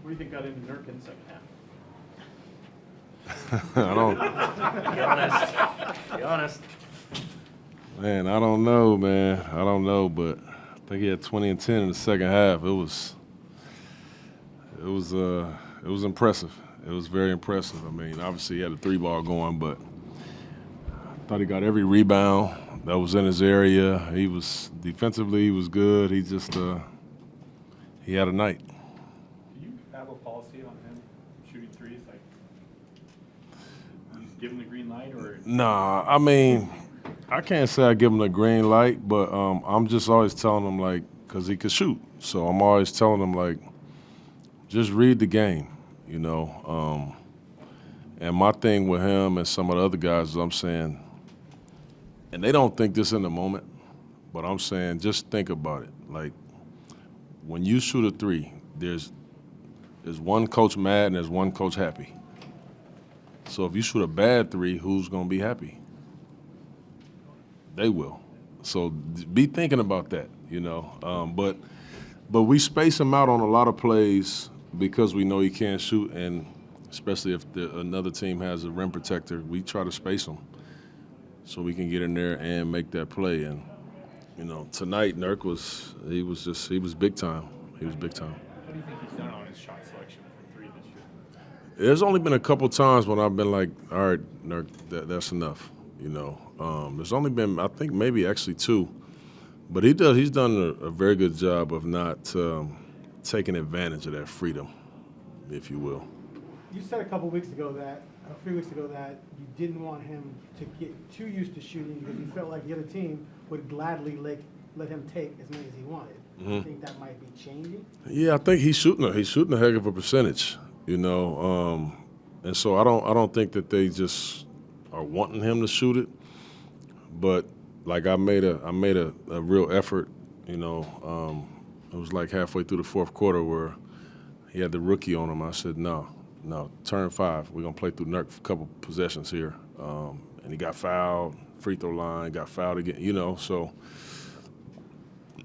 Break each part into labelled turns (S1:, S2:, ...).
S1: What do you think got into Nurk in the second half?
S2: I don't.
S3: Be honest. Be honest.
S2: Man, I don't know, man. I don't know, but I think he had 20 and 10 in the second half. It was impressive. It was very impressive. I mean, obviously he had a 3-ball going, but I thought he got every rebound that was in his area. He was defensively, he was good. He just he had a night.
S1: Do you have a policy on him shooting threes? Like, you just give him the green light, or?
S2: Nah, I mean, I can't say I give him the green light, but I'm just always telling him, like, because he could shoot. So I'm always telling him, like, just read the game, you know. And my thing with him and some of the other guys is I'm saying, and they don't think this in the moment, but I'm saying just think about it. Like, when you shoot a three, there's one coach mad and there's one coach happy. So if you shoot a bad three, who's going to be happy? They will. So be thinking about that, you know. But we space him out on a lot of plays because we know he can't shoot, and especially if another team has a rim protector, we try to space him so we can get in there and make that play. And, you know, tonight Nurk was big time. He was big time.
S1: What do you think he's done on his shot selection from three this year?
S2: There's only been a couple times when I've been like, all right, Nurk, that's enough, you know. There's only been, I think, maybe actually 2. But he's done a very good job of not taking advantage of that freedom, if you will.
S4: You said a few weeks ago that you didn't want him to get too used to shooting because you felt like the other team would gladly let him take as many as he wanted.
S2: Mm-hmm.
S4: Do you think that might be changing?
S2: Yeah, I think he's shooting a heck of a percentage, you know. And so I don't think that they just are wanting him to shoot it. But like I made a real effort, you know. It was like halfway through the fourth quarter where he had the rookie on him. I said, no, turn 5. We're going to play through Nurk for a couple possessions here. And he got fouled, free throw line, got fouled again, you know. So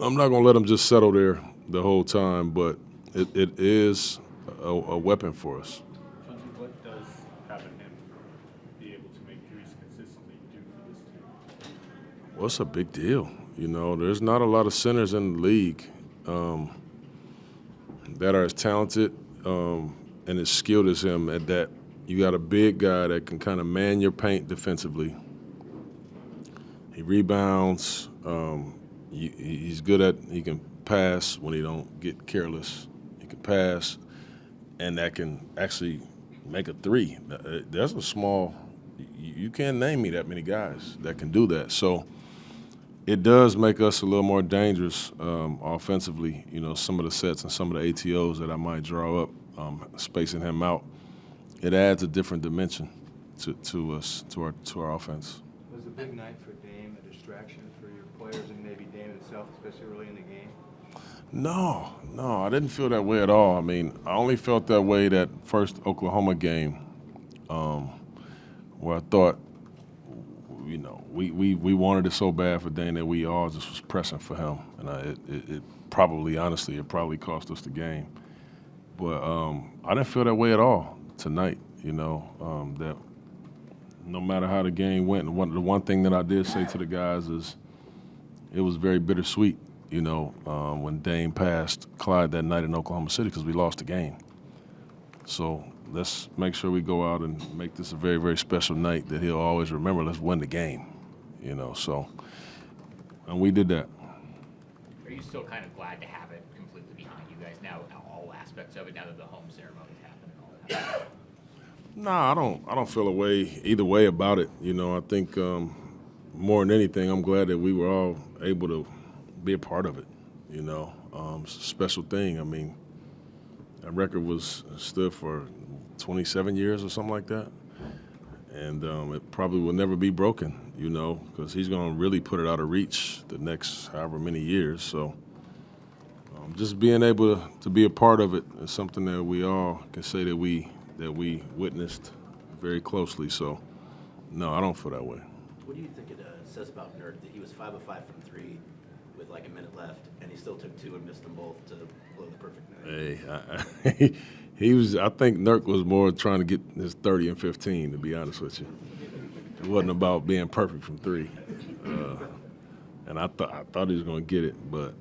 S2: I'm not going to let him just settle there the whole time, but it is a weapon for us.
S1: Chauncey, what does having him be able to make threes consistently do for this team?
S2: Well, it's a big deal. You know, there's not a lot of centers in the league that are as talented and as skilled as him at that. You got a big guy that can kind of man your paint defensively. He rebounds. He's good at, he can pass when he don't get careless. He can pass, and that can actually make a three. There's a small, you can't name me that many guys that can do that. So it does make us a little more dangerous offensively. You know, some of the sets and some of the ATOs that I might draw up, spacing him out, it adds a different dimension to us, to our offense.
S5: Was a big night for Dame a distraction for your players and maybe Dame himself, especially early in the game?
S2: No, I didn't feel that way at all. I mean, I only felt that way that first Oklahoma game where I thought, you know, we wanted it so bad for Dame that we all just was pressing for him. And it probably cost us the game. But I didn't feel that way at all tonight, you know, that no matter how the game went, the one thing that I did say to the guys is it was very bittersweet, you know, when Dame passed Clyde that night in Oklahoma City because we lost the game. So let's make sure we go out and make this a very, very special night that he'll always remember. Let's win the game, you know. So, and we did that.
S3: Are you still kind of glad to have it completely behind you guys now, all aspects of it, now that the home ceremony's happened and all that?
S2: Nah, I don't feel either way about it. You know, I think more than anything, I'm glad that we were all able to be a part of it. You know, it's a special thing. I mean, that record stood for 27 years or something like that, and it probably will never be broken. You know, because he's going to really put it out of reach the next however many years. So, just being able to be a part of it is something that we all can say that we witnessed very closely. So, no, I don't feel that way.
S6: What do you think it says about Nurk that he was 5 of 5 from 3 with like a minute left, and he still took 2 and missed them both to blow the perfect night?
S2: Hey, I think Nurk was more trying to get his 30 and 15, to be honest with you. It wasn't about being perfect from three. And I thought he was going to get it, but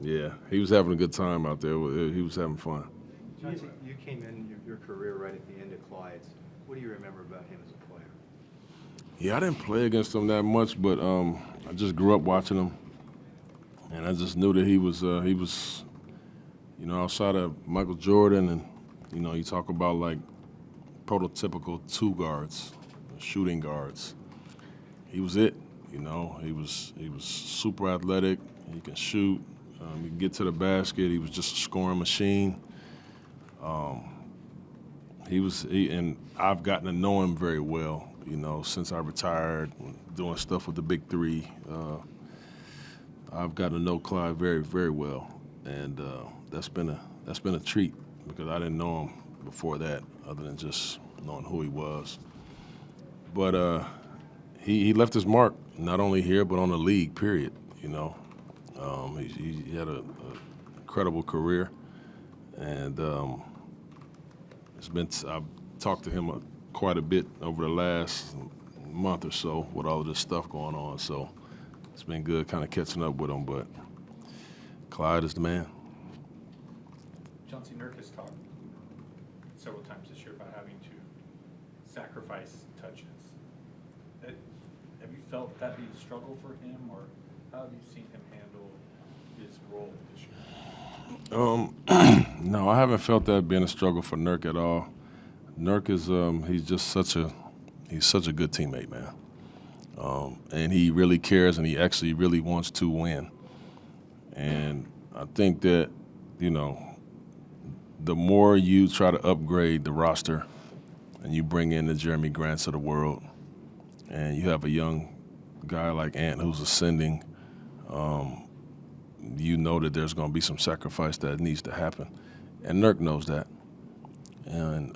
S2: yeah, he was having a good time out there. He was having fun.
S5: Chauncey, you came in your career right at the end of Clyde's. What do you remember about him as a player?
S2: Yeah, I didn't play against him that much, but I just grew up watching him, and I just knew that he was, outside of Michael Jordan, and you talk about like prototypical two guards, shooting guards. He was it. He was super athletic. He can shoot. He can get to the basket. He was just a scoring machine. And I've gotten to know him very well. Since I retired, doing stuff with the Big Three. I've gotten to know Clyde very, very well, and that's been a treat because I didn't know him before that, other than just knowing who he was. But he left his mark not only here but on the league. Period. He had an incredible career, and I've talked to him quite a bit over the last month or so with all of this stuff going on. So it's been good kind of catching up with him. But Clyde is the man.
S1: Chauncey, Nurk has talked several times this year about having to sacrifice touches. Have you felt that be a struggle for him, or how have you seen him handle his role this year?
S2: No, I haven't felt that being a struggle for Nurk at all. Nurk is he's just such a good teammate, man. And he really cares, and he actually really wants to win. And I think that, the more you try to upgrade the roster and you bring in the Jeremy Grants of the world, and you have a young guy like Ant who's ascending, that there's going to be some sacrifice that needs to happen. And Nurk knows that. And,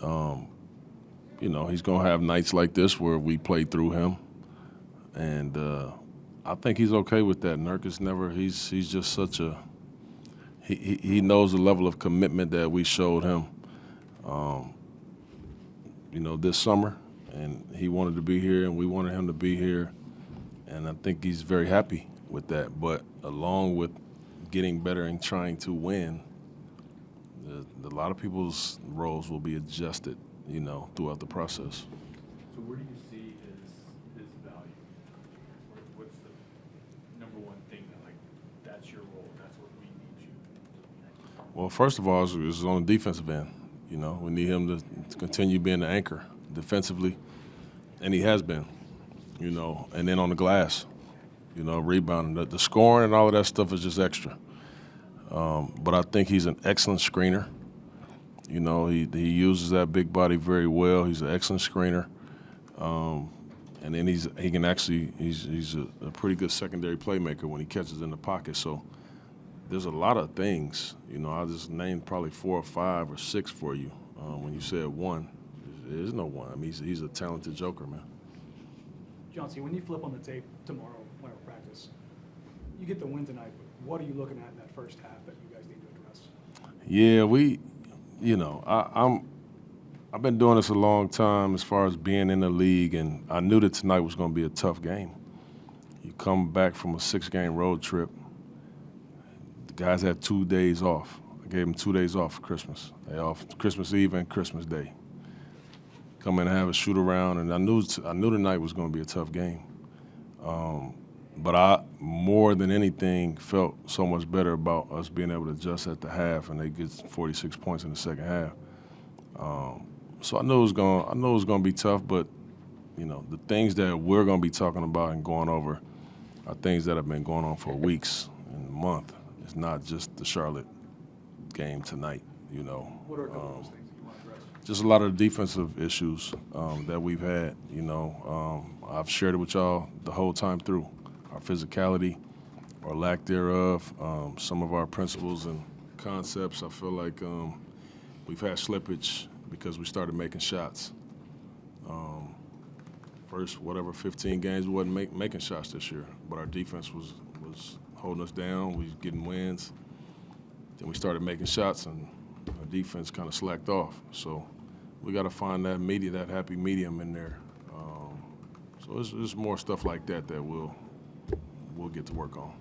S2: he's going to have nights like this where we play through him. And I think he's okay with that. Nurk is he's just such he knows the level of commitment that we showed him, this summer. And he wanted to be here, and we wanted him to be here. And I think he's very happy with that. But along with getting better and trying to win, a lot of people's roles will be adjusted, throughout the process.
S1: So where do you see his value? What's the number one thing that's your role, that's what we need you?
S2: Well, first of all, it's on the defensive end. We need him to continue being the anchor defensively, and he has been, and then on the glass, rebounding. The scoring and all of that stuff is just extra. But I think he's an excellent screener. He uses that big body very well. He's an excellent screener. And then he's a pretty good secondary playmaker when he catches in the pocket. So there's a lot of things. I just named probably 4 or 5 or 6 for you. When you said one, there is no one. I mean, he's a talented joker, man.
S7: Chauncey, when you flip on the tape tomorrow, whenever practice, you get the win tonight. What are you looking at in that first half that you guys need to address?
S2: Yeah, I've been doing this a long time as far as being in the league, and I knew that tonight was going to be a tough game. You come back from a 6-game road trip. The guys had 2 days off. I gave them 2 days off for Christmas. They off Christmas Eve and Christmas Day. Come in and have a shoot around, and I knew tonight was going to be a tough game. But I, more than anything, felt so much better about us being able to adjust at the half, and they get 46 points in the second half. So I knew it was going to be tough, but the things that we're going to be talking about and going over are things that have been going on for weeks and a month. It's not just the Charlotte game tonight.
S7: What are a couple of those things that you want to address?
S2: Just a lot of the defensive issues that we've had. I've shared it with y'all the whole time through. Our physicality or lack thereof, some of our principles and concepts. I feel like we've had slippage because we started making shots. First, 15 games, we wasn't making shots this year, but our defense was holding us down. We was getting wins. Then we started making shots, and defense kind of slacked off. So we got to find that happy medium in there. So there's more stuff like that that we'll get to work on.